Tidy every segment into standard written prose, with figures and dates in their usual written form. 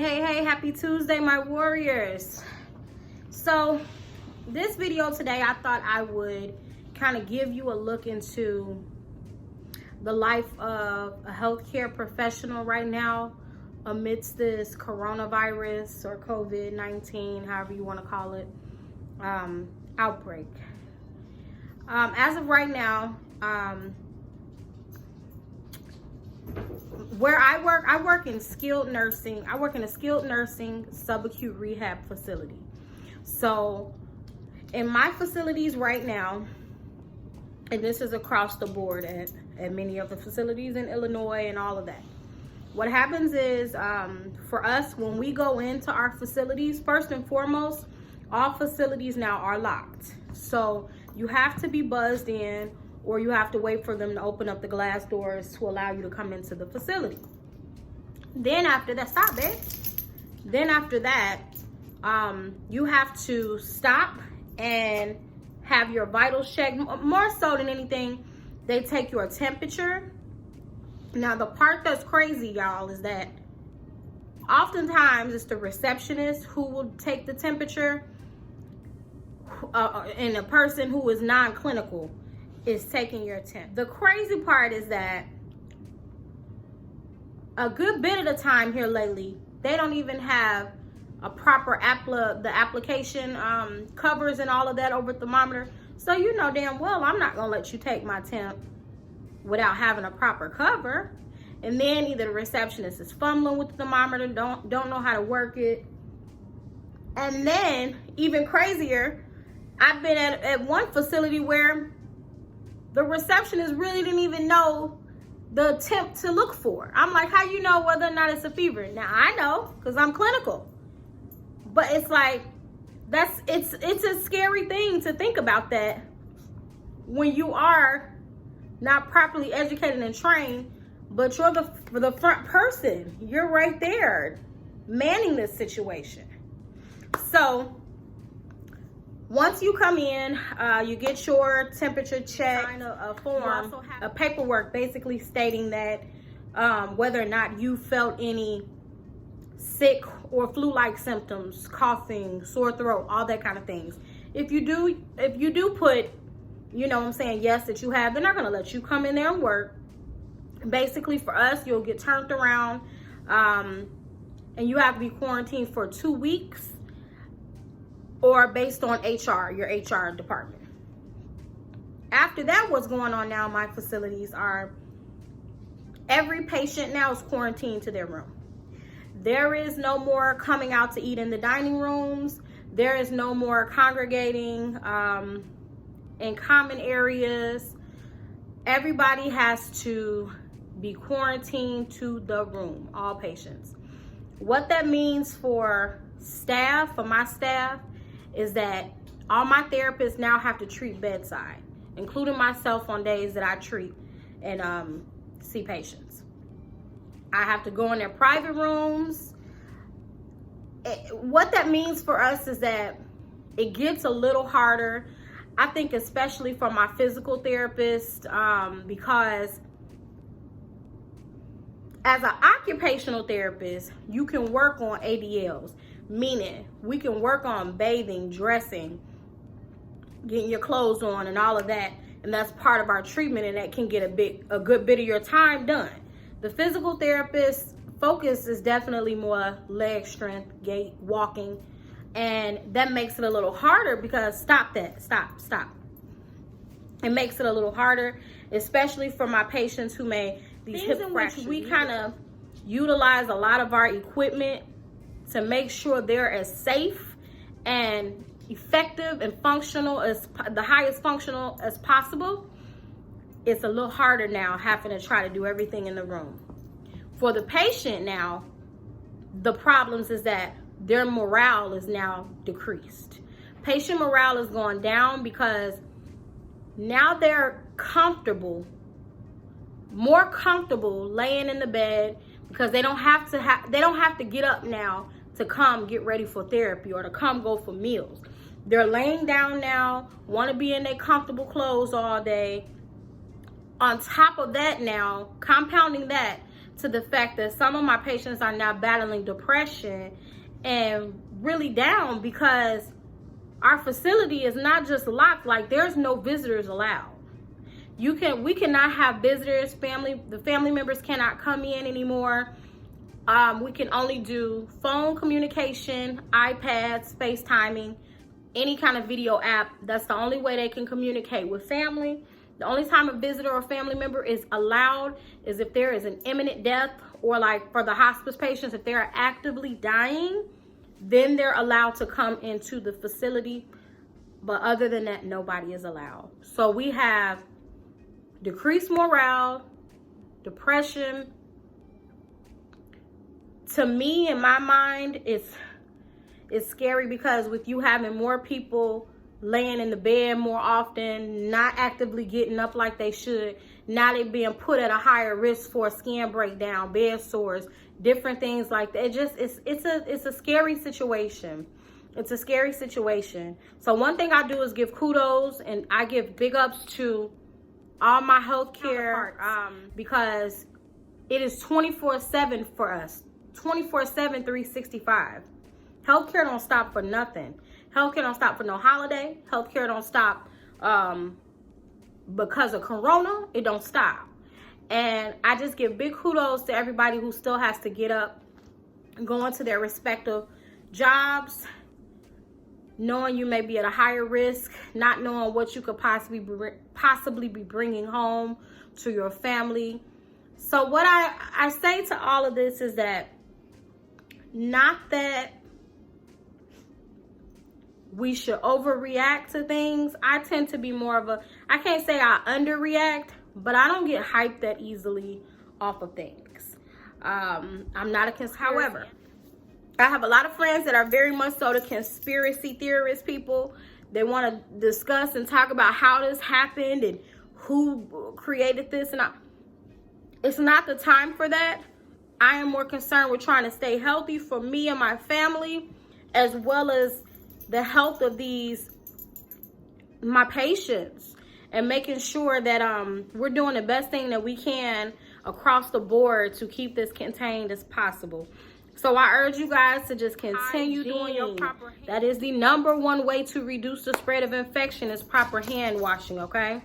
Hey, happy Tuesday, my warriors. So this video today, I thought I would kind of give you a look into the life of a healthcare professional right now amidst this coronavirus or COVID-19, however you want to call it, outbreak. As of right now, where I work in skilled nursing. I work in a skilled nursing subacute rehab facility. So in my facilities right now, and this is across the board at many of the facilities in Illinois and all of that, what happens is for us, when we go into our facilities, first and foremost, all facilities now are locked. So you have to be buzzed in, or you have to wait for them to open up the glass doors to allow you to come into the facility. Then after that, stop, babe. Then after that, you have to stop and have your vitals checked. More so than anything, they take your temperature. Now, the part that's crazy, y'all, is that oftentimes it's the receptionist who will take the temperature, and a person who is non-clinical is taking your temp. The crazy part is that a good bit of the time here lately, they don't even have a proper the application covers and all of that over thermometer. So you know damn well I'm not gonna let you take my temp without having a proper cover. And then either the receptionist is fumbling with the thermometer, don't know how to work it. And then even crazier, I've been at one facility where the receptionist really didn't even know the temp to look for. I'm like, how you know whether or not it's a fever? Now I know because I'm clinical. But it's like, it's a scary thing to think about, that when you are not properly educated and trained, but you're the front person. You're right there manning this situation. So once you come in, you get your temperature check, sign a form, a paperwork basically stating that whether or not you felt any sick or flu-like symptoms, coughing, sore throat, all that kind of things. If you do put, you know what I'm saying, yes, that you have, they're not going to let you come in there and work. Basically, for us, you'll get turned around, and you have to be quarantined for 2 weeks, or based on HR, your HR department. After that, what's going on now in my facilities are every patient now is quarantined to their room. There is no more coming out to eat in the dining rooms. There is no more congregating in common areas. Everybody has to be quarantined to the room, all patients. What that means for staff, for my staff, is that all my therapists now have to treat bedside, including myself on days that I treat and see patients. I have to go in their private rooms. What that means for us is that it gets a little harder, I think, especially for my physical therapist, because as an occupational therapist, you can work on ADLs. Meaning, we can work on bathing, dressing, getting your clothes on and all of that. And that's part of our treatment, and that can get a good bit of your time done. The physical therapist focus is definitely more leg strength, gait, walking. And that makes it a little harder because, stop. It makes it a little harder, especially for my patients who may, these hip fractures. We kind of utilize a lot of our equipment to make sure they're as safe and effective and functional, as the highest functional as possible. It's a little harder now having to try to do everything in the room. For the patient now, the problems is that their morale is now decreased. Patient morale is going down because now they're more comfortable laying in the bed, because they don't have to get up now to come get ready for therapy or to come go for meals. They're laying down now, want to be in their comfortable clothes all day. On top of that now, compounding that, to the fact that some of my patients are now battling depression and really down because our facility is not just locked, like there's no visitors allowed. We cannot have visitors, the family members cannot come in anymore. We can only do phone communication, iPads, FaceTiming, any kind of video app. That's the only way they can communicate with family. The only time a visitor or family member is allowed is if there is an imminent death, or like for the hospice patients, if they're actively dying, then they're allowed to come into the facility. But other than that, nobody is allowed. So we have decreased morale, depression. To me, in my mind, it's scary because with you having more people laying in the bed more often, not actively getting up like they should, now they're being put at a higher risk for skin breakdown, bed sores, different things like that. It's a scary situation. It's a scary situation. So one thing I do is give kudos, and I give big ups to all my healthcare because it is 24/7 for us. 24/7, 365. Healthcare don't stop for nothing. Healthcare don't stop for no holiday. Healthcare don't stop because of Corona. It don't stop. And I just give big kudos to everybody who still has to get up and go into their respective jobs, knowing you may be at a higher risk, not knowing what you could possibly be bringing home to your family. So what I say to all of this is that, not that we should overreact to things. I tend to be more of I can't say I underreact, but I don't get hyped that easily off of things. I'm not a conspiracy. However, I have a lot of friends that are very much so the conspiracy theorist people. They want to discuss and talk about how this happened and who created this. And it's not the time for that. I am more concerned with trying to stay healthy for me and my family, as well as the health of my patients, and making sure that we're doing the best thing that we can across the board to keep this contained as possible. So I urge you guys to just continue doing your proper hand. That is the #1 way to reduce the spread of infection, is proper hand washing, okay?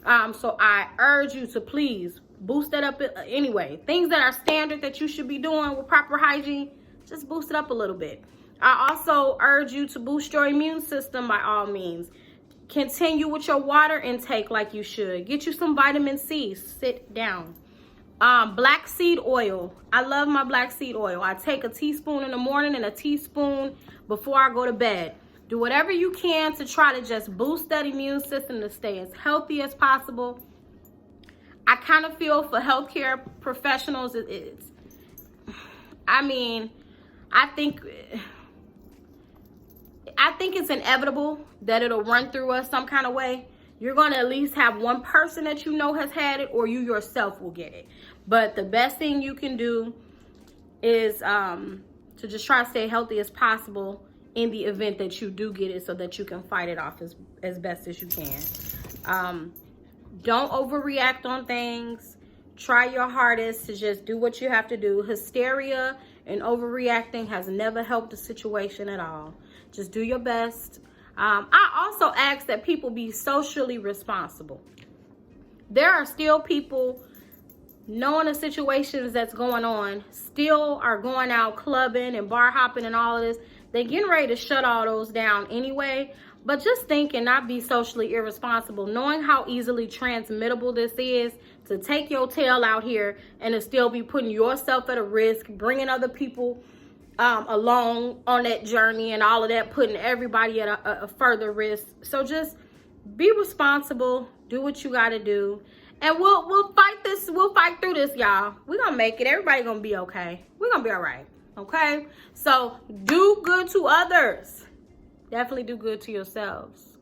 So I urge you to please boost that up anyway. Things that are standard that you should be doing with proper hygiene, just boost it up a little bit. I also urge you to boost your immune system by all means. Continue with your water intake like you should. Get you some vitamin C. Sit down. Black seed oil. I love my black seed oil. I take a teaspoon in the morning and a teaspoon before I go to bed. Do whatever you can to try to just boost that immune system to stay as healthy as possible. I kind of feel for healthcare professionals, I think it's inevitable that it'll run through us some kind of way. You're going to at least have one person that you know has had it, or you yourself will get it. But the best thing you can do is to just try to stay healthy as possible in the event that you do get it, so that you can fight it off as best as you can. Don't overreact on things. Try your hardest to just do what you have to do. Hysteria and overreacting has never helped the situation at all. Just do your best. I also ask that people be socially responsible. There are still people, knowing the situations that's going on, still are going out clubbing and bar hopping and all of this. They're getting ready to shut all those down anyway. But just think and not be socially irresponsible, knowing how easily transmittable this is, to take your tail out here and to still be putting yourself at a risk, bringing other people along on that journey and all of that, putting everybody at a further risk. So just be responsible, do what you got to do, and we'll fight this. We'll fight through this, y'all. We're going to make it. Everybody going to be okay. We're going to be all right. Okay? So do good to others. Definitely do good to yourselves.